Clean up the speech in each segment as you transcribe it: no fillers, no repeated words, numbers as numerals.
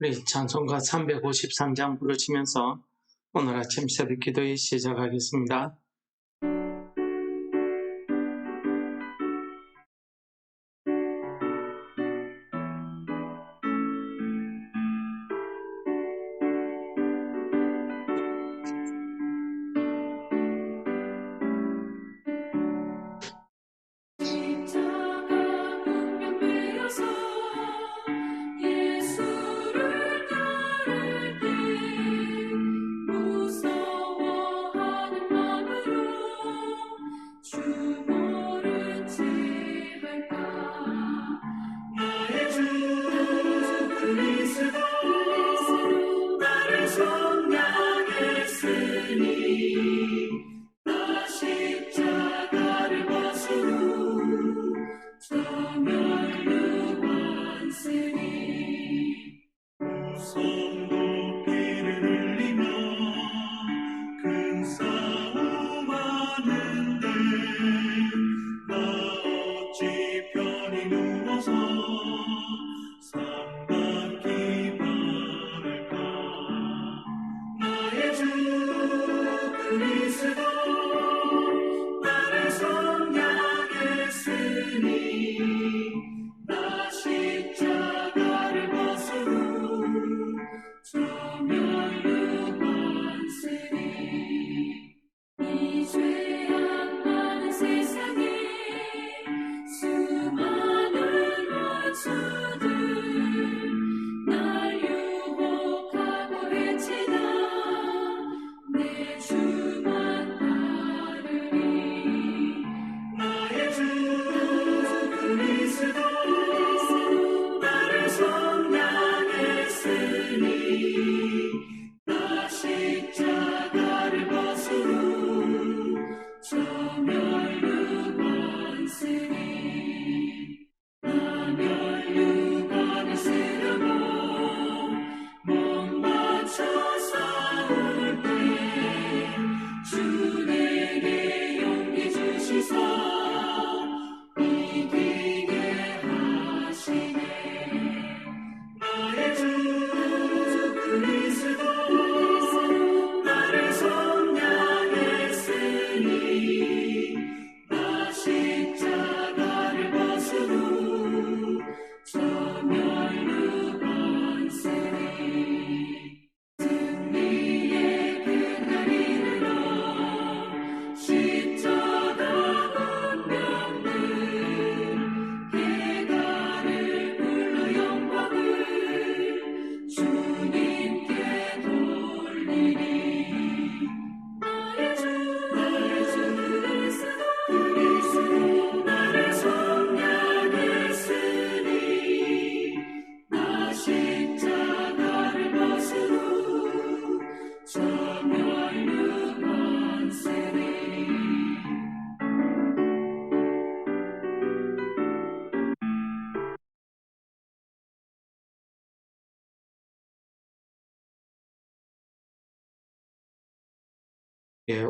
우리 찬송가 353장 부르시면서 오늘 아침 새벽 기도에 시작하겠습니다.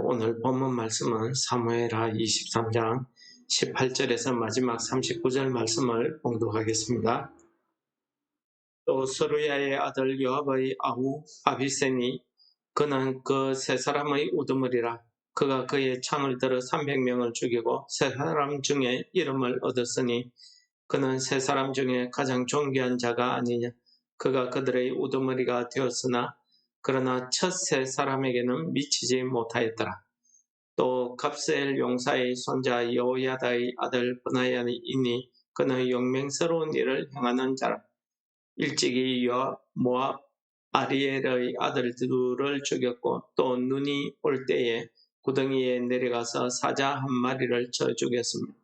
오늘 본문 말씀은 사무엘하 23장 18절에서 마지막 39절 말씀을 봉독하겠습니다. 또 스루야의 아들 요압의 아우 아비셈이 그는 그 세 사람의 우두머리라. 그가 그의 창을 들어 300명을 죽이고 세 사람 중에 이름을 얻었으니 그는 세 사람 중에 가장 존귀한 자가 아니냐. 그가 그들의 우두머리가 되었으나 그러나 첫 세 사람에게는 미치지 못하였더라. 또 갑스엘 용사의 손자 여호야다의 아들 브나야이니 그는 용맹스러운 일을 행하는 자라. 일찍이 모압 아리엘의 아들들을 죽였고 또 눈이 올 때에 구덩이에 내려가서 사자 한 마리를 쳐 죽였습니다.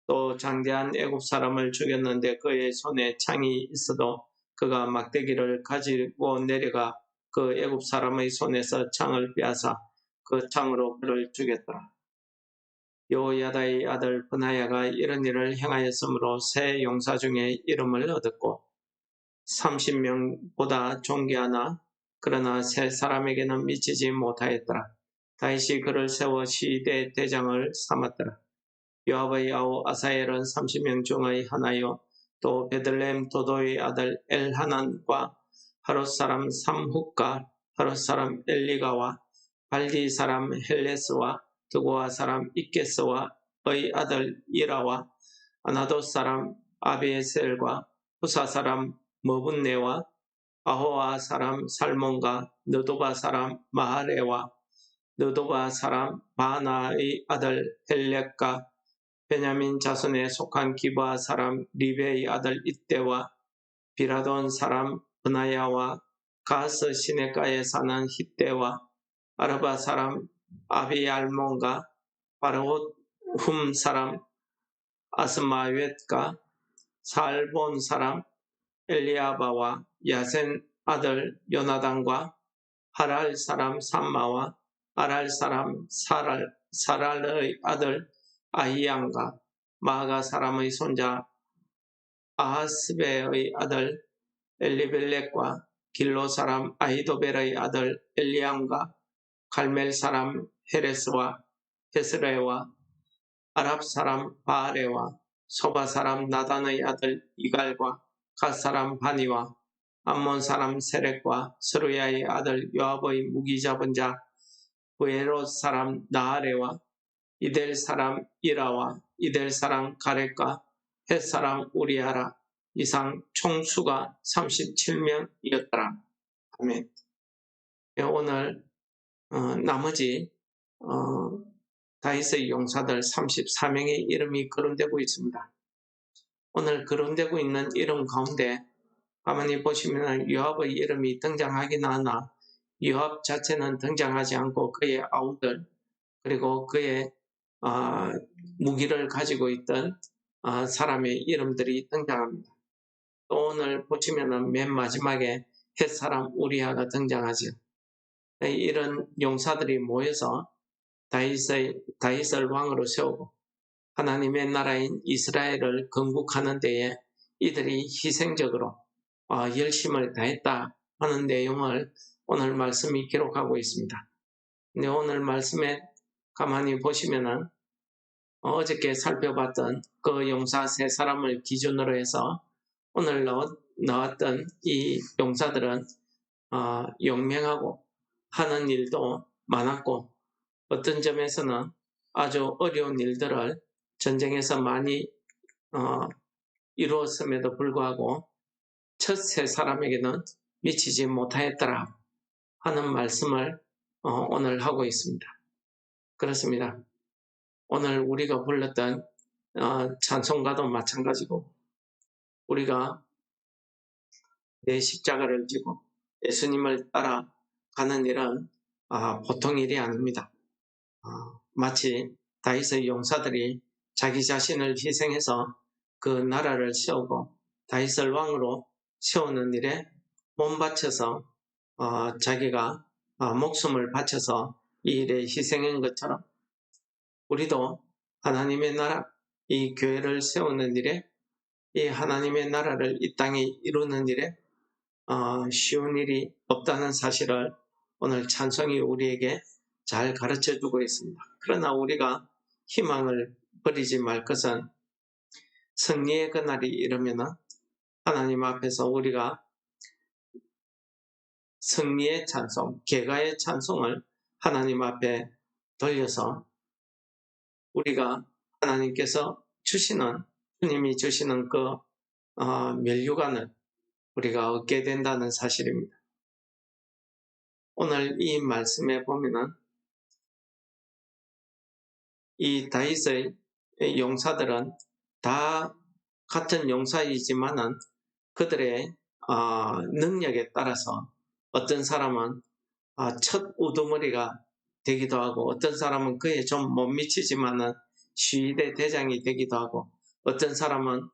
또 장대한 애굽 사람을 죽였는데 그의 손에 창이 있어도 그가 막대기를 가지고 내려가 그 애굽 사람의 손에서 창을 빼앗아 그 창으로 그를 죽였더라. 여호야다의 아들 브나야가 이런 일을 행하였으므로 세 용사 중에 이름을 얻었고 30명보다 존귀하나 그러나 세 사람에게는 미치지 못하였더라. 다윗이 그를 세워 시대 대장을 삼았더라. 요압의 아우 아사엘은 30명 중의 하나요. 또 베들레헴 도도의 아들 엘하난과 하롯 사람 삼훅과 하롯 사람 엘리가와 발디 사람 헬레스와 드고아 사람 이케스와의 아들 이라와 아나돗 사람 아비에셀과 후사 사람 머분네와 아호아 사람 살몬과 느도바 사람 마하레와 느도바 사람 바나의 아들 헬렉과 베냐민 자손에 속한 기브아 사람 리베의 아들 이때와 비라돈 사람 브나야와 가스 시내가에 사는 hit대와 아르바 사람 아비알몬과 바르옷 훔 사람 아스마웻과 살본 사람 엘리아바와 야센 아들 요나단과 하랄 사람 삼마와 아랄 사람 사랄의 아들 아히양과 마가 사람의 손자 아하스베의 아들 엘리벨렉과 길로 사람 아히도벨의 아들 엘리암과 갈멜 사람 헤레스와 헤스레와 아랍 사람 바아레와 소바 사람 나단의 아들 이갈과 갓 사람 바니와 암몬 사람 세렉과 스루야의 아들 요압의 무기 잡은 자 브에롯 사람 나하레와 이델 사람 이라와 이델 사람 가렉과 헷 사람 우리아라 이상 총수가 37명이었더라. 아멘. 오늘 나머지 다윗의 용사들 34명의 이름이 거론되고 있습니다. 오늘 거론되고 있는 이름 가운데 가만히 보시면 요압의 이름이 등장하긴 하나 요압 자체는 등장하지 않고 그의 아우들 그리고 그의 무기를 가지고 있던 사람의 이름들이 등장합니다. 또 오늘 보시면 맨 마지막에 헷사람 우리아가 등장하죠. 이런 용사들이 모여서 다윗을 왕으로 세우고 하나님의 나라인 이스라엘을 건국하는 데에 이들이 희생적으로 열심을 다했다 하는 내용을 오늘 말씀이 기록하고 있습니다. 근데 오늘 말씀에 가만히 보시면은 어저께 살펴봤던 그 용사 세 사람을 기준으로 해서 오늘 나왔던 이 용사들은 용맹하고 하는 일도 많았고 어떤 점에서는 아주 어려운 일들을 전쟁에서 많이 이루었음에도 불구하고 첫 세 사람에게는 미치지 못하였더라 하는 말씀을 오늘 하고 있습니다. 그렇습니다. 오늘 우리가 불렀던 찬송가도 마찬가지고 우리가 내 십자가를 지고 예수님을 따라 가는 일은 보통 일이 아닙니다. 마치 다윗의 용사들이 자기 자신을 희생해서 그 나라를 세우고 다윗을 왕으로 세우는 일에 몸 바쳐서 자기가 목숨을 바쳐서 이 일에 희생한 것처럼 우리도 하나님의 나라, 이 교회를 세우는 일에 이 하나님의 나라를 이 땅에 이루는 일에 쉬운 일이 없다는 사실을 오늘 찬송이 우리에게 잘 가르쳐주고 있습니다. 그러나 우리가 희망을 버리지 말 것은 승리의 그날이 이르면 하나님 앞에서 우리가 승리의 찬송, 개가의 찬송을 하나님 앞에 돌려서 우리가 하나님께서 주시는 주님이 주시는 그 면류관을 우리가 얻게 된다는 사실입니다. 오늘 이 말씀에 보면은 이 다윗의 용사들은 다 같은 용사이지만은 그들의 능력에 따라서 어떤 사람은 첫 우두머리가 되기도 하고 어떤 사람은 그에 좀 못 미치지만은 시위대 대장이 되기도 하고 어떤 사람은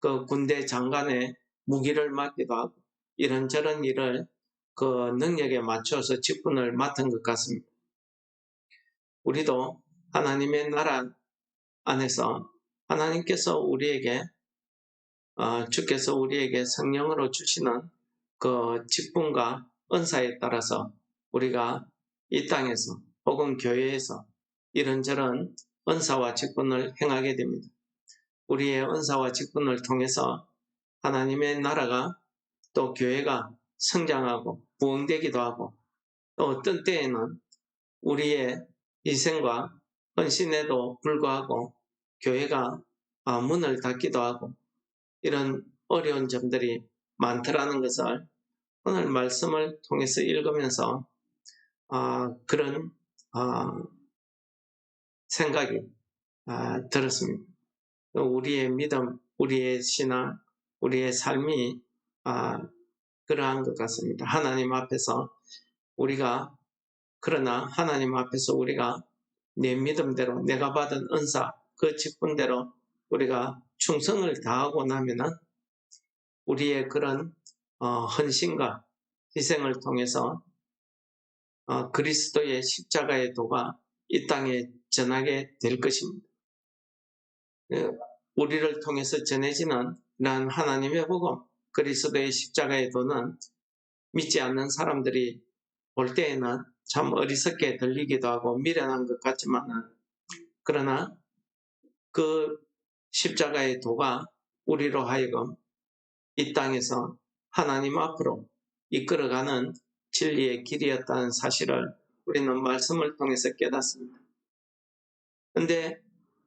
그 군대 장관의 무기를 맡기도 하고 이런저런 일을 그 능력에 맞춰서 직분을 맡은 것 같습니다. 우리도 하나님의 나라 안에서 하나님께서 우리에게 주께서 우리에게 성령으로 주시는 그 직분과 은사에 따라서 우리가 이 땅에서 혹은 교회에서 이런저런 은사와 직분을 행하게 됩니다. 우리의 은사와 직분을 통해서 하나님의 나라가 또 교회가 성장하고 부흥되기도 하고, 또 어떤 때에는 우리의 희생과 헌신에도 불구하고 교회가 문을 닫기도 하고, 이런 어려운 점들이 많더라는 것을 오늘 말씀을 통해서 읽으면서 그런 생각이 들었습니다. 우리의 믿음, 우리의 신앙, 우리의 삶이 그러한 것 같습니다. 하나님 앞에서 그러나 하나님 앞에서 우리가 내 믿음대로, 내가 받은 은사, 그 직분대로 우리가 충성을 다하고 나면은 우리의 그런 헌신과 희생을 통해서 그리스도의 십자가의 도가 이 땅에 전하게 될 것입니다. 우리를 통해서 전해지는 이러한 하나님의 복음, 그리스도의 십자가의 도는 믿지 않는 사람들이 볼 때에는 참 어리석게 들리기도 하고 미련한 것 같지만, 그러나 그 십자가의 도가 우리로 하여금 이 땅에서 하나님 앞으로 이끌어가는 진리의 길이었다는 사실을 우리는 말씀을 통해서 깨닫습니다. 그런데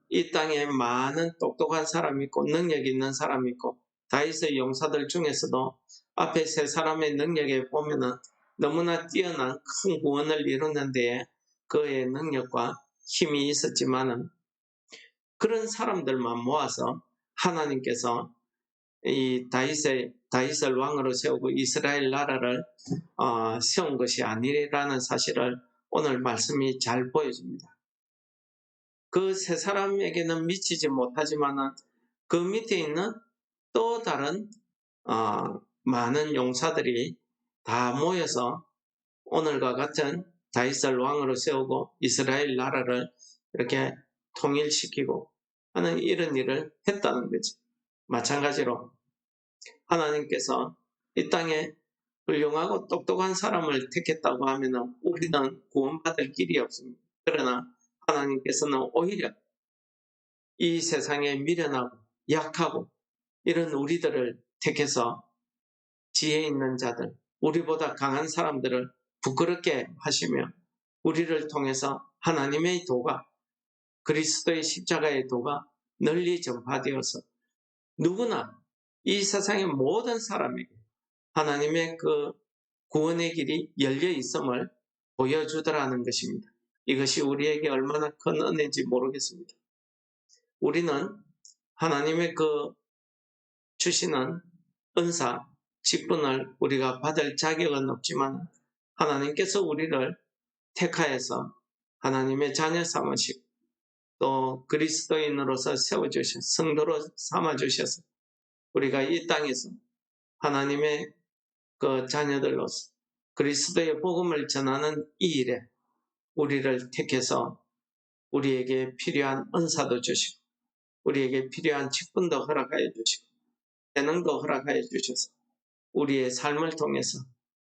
이 땅에 많은 똑똑한 사람이 있고 능력 있는 사람이 있고, 다윗의 용사들 중에서도 앞에 세 사람의 능력에 보면은 너무나 뛰어난 큰 구원을 이루는 데에 그의 능력과 힘이 있었지만은, 그런 사람들만 모아서 하나님께서 이 다윗을 왕으로 세우고 이스라엘 나라를 세운 것이 아니라는 사실을 오늘 말씀이 잘 보여줍니다. 그 세 사람에게는 미치지 못하지만은 그 밑에 있는 또 다른 많은 용사들이 다 모여서 오늘과 같은 다윗을 왕으로 세우고 이스라엘 나라를 이렇게 통일시키고 하는 이런 일을 했다는 거지. 마찬가지로 하나님께서 이 땅에 훌륭하고 똑똑한 사람을 택했다고 하면 우리는 구원받을 길이 없습니다. 그러나 하나님께서는 오히려 이 세상에 미련하고 약하고 이런 우리들을 택해서 지혜 있는 자들, 우리보다 강한 사람들을 부끄럽게 하시며 우리를 통해서 하나님의 도가, 그리스도의 십자가의 도가 널리 전파되어서 누구나 이 세상의 모든 사람에게 하나님의 그 구원의 길이 열려 있음을 보여주더라는 것입니다. 이것이 우리에게 얼마나 큰 은혜인지 모르겠습니다. 우리는 하나님의 그 주시는 은사, 직분을 우리가 받을 자격은 없지만 하나님께서 우리를 택하여서 하나님의 자녀 삼으시고 또 그리스도인으로서 세워주셔서 성도로 삼아주셔서 우리가 이 땅에서 하나님의 그 자녀들로서 그리스도의 복음을 전하는 이 일에 우리를 택해서 우리에게 필요한 은사도 주시고 우리에게 필요한 직분도 허락하여 주시고 재능도 허락하여 주셔서 우리의 삶을 통해서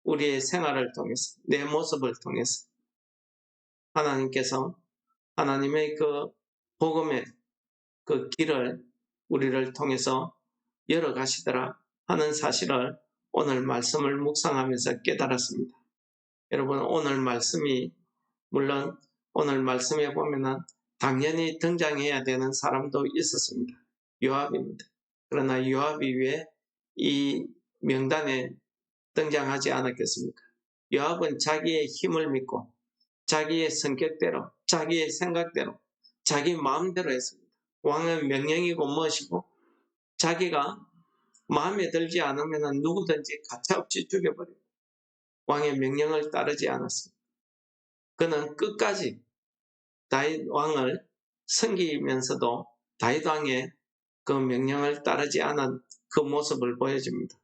우리의 생활을 통해서 내 모습을 통해서 하나님께서 하나님의 그 복음의 그 길을 우리를 통해서 열어가시더라 하는 사실을 오늘 말씀을 묵상하면서 깨달았습니다. 여러분, 오늘 말씀이 물론 오늘 말씀에 보면은 당연히 등장해야 되는 사람도 있었습니다. 요압입니다. 그러나 요압이 왜 이 명단에 등장하지 않았겠습니까? 요압은 자기의 힘을 믿고 자기의 성격대로, 자기의 생각대로, 자기 마음대로 했습니다. 왕의 명령이고 무엇이고 자기가 마음에 들지 않으면 누구든지 가차없이 죽여버리고 왕의 명령을 따르지 않았습니다. 그는 끝까지 다윗 왕을 섬기면서도 다윗 왕의 그 명령을 따르지 않은 그 모습을 보여줍니다.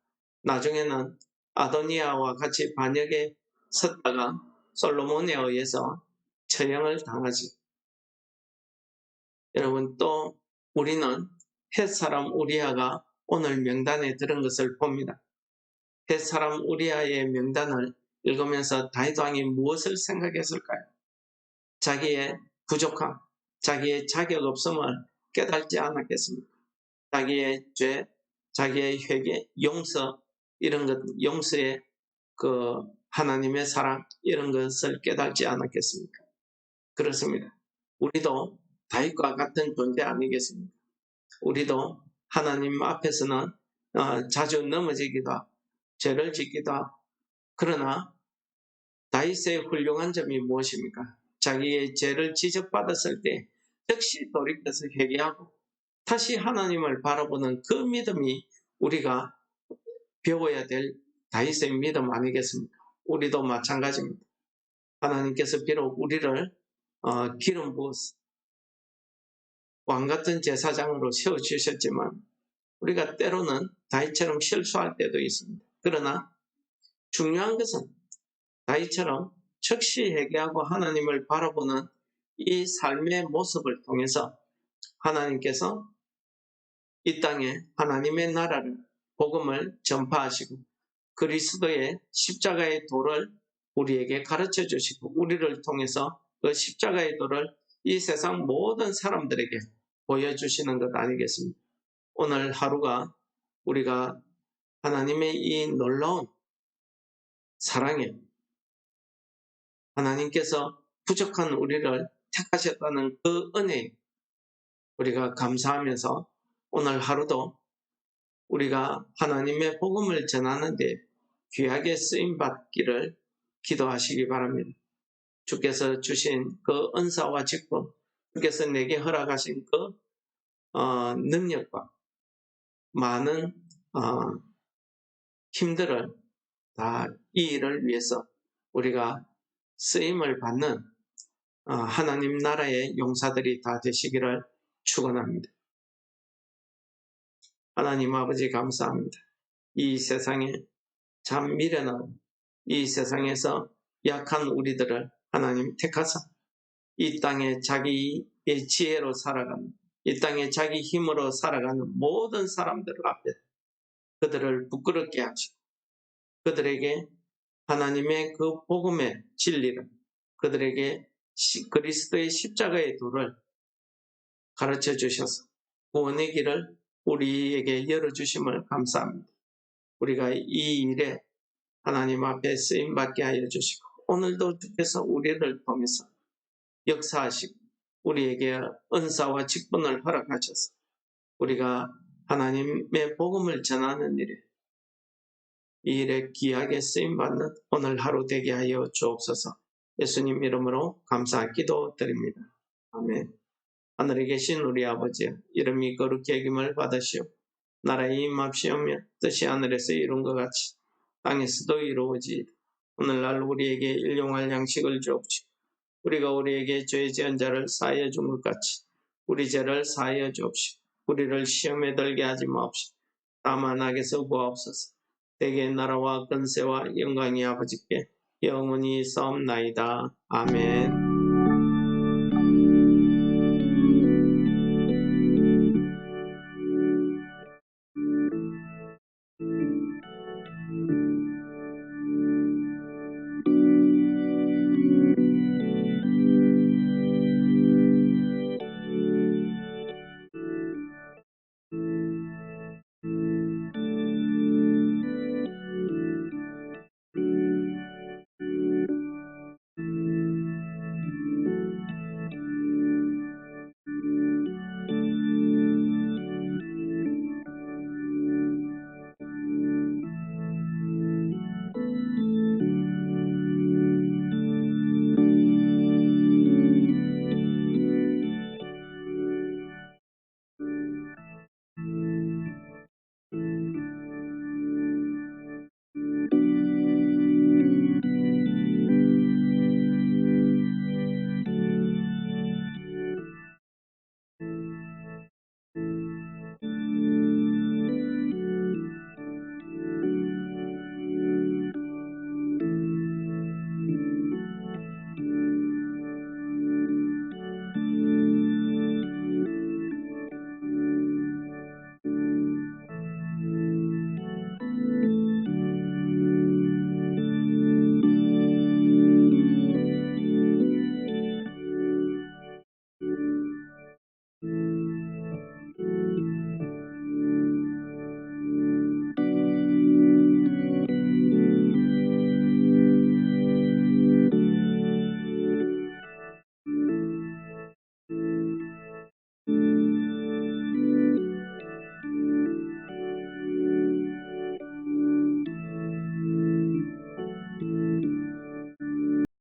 나중에는 아도니아와 같이 반역에 섰다가 솔로몬에 의해서 처형을 당하지. 여러분, 또 우리는 햇사람 우리아가 오늘 명단에 들은 것을 봅니다. 햇사람 우리아의 명단을 읽으면서 다윗 왕이 무엇을 생각했을까요? 자기의 부족함, 자기의 자격 없음을 깨닫지 않았겠습니까? 자기의 죄, 자기의 회개, 용서, 이런 것, 용서의 하나님의 사랑 이런 것을 깨닫지 않았겠습니까? 그렇습니다. 우리도 다윗과 같은 존재 아니겠습니까? 우리도 하나님 앞에서는 자주 넘어지기도 하고 죄를 짓기도 하고, 그러나 다윗의 훌륭한 점이 무엇입니까? 자기의 죄를 지적받았을 때 즉시 돌이켜서 회개하고 다시 하나님을 바라보는 그 믿음이 우리가 배워야 될 다윗의 믿음 아니겠습니까? 우리도 마찬가지입니다. 하나님께서 비록 우리를 기름 부어서 왕같은 제사장으로 세워주셨지만 우리가 때로는 다윗처럼 실수할 때도 있습니다. 그러나 중요한 것은 다윗처럼 즉시 회개하고 하나님을 바라보는 이 삶의 모습을 통해서 하나님께서 이 땅에 하나님의 나라를, 복음을 전파하시고 그리스도의 십자가의 도를 우리에게 가르쳐 주시고 우리를 통해서 그 십자가의 도를 이 세상 모든 사람들에게 보여주시는 것 아니겠습니까? 오늘 하루가 우리가 하나님의 이 놀라운 사랑에 하나님께서 부족한 우리를 택하셨다는 그 은혜에 우리가 감사하면서 오늘 하루도 우리가 하나님의 복음을 전하는 데 귀하게 쓰임받기를 기도하시기 바랍니다. 주께서 주신 그 은사와 직분, 주께서 내게 허락하신 그 능력과 많은 힘들을 다 이 일을 위해서 우리가 쓰임을 받는 하나님 나라의 용사들이 다 되시기를 축원합니다. 하나님 아버지 감사합니다. 이 세상에 참 미련한 이 세상에서 약한 우리들을 하나님 택하사 이 땅에 자기의 지혜로 살아가는, 이 땅에 자기 힘으로 살아가는 모든 사람들 앞에 그들을 부끄럽게 하시고 그들에게 하나님의 그 복음의 진리를, 그들에게 그리스도의 십자가의 도를 가르쳐 주셔서 구원의 길을 우리에게 열어주심을 감사합니다. 우리가 이 일에 하나님 앞에 쓰임받게 하여 주시고 오늘도 주께서 우리를 통해서 역사하시고 우리에게 은사와 직분을 허락하셔서 우리가 하나님의 복음을 전하는 일에 이 일에 귀하게 쓰임받는 오늘 하루 되게 하여 주옵소서. 예수님 이름으로 감사 기도드립니다. 아멘. 하늘에 계신 우리 아버지, 이름이 거룩히 여김을 받으시오. 나라의 임합시오며 뜻이 하늘에서 이룬 것 같이 땅에서도 이루어지이다. 오늘날 우리에게 일용할 양식을 주옵시고 우리가 우리에게 죄 지은 자를 사하여 준 것 같이 우리 죄를 사하여 주옵시고 우리를 시험에 들게 하지 마옵시고 다만 악에서 구하옵소서. 대개 나라와 권세와 영광이 아버지께 영원히 싸움나이다. 아멘.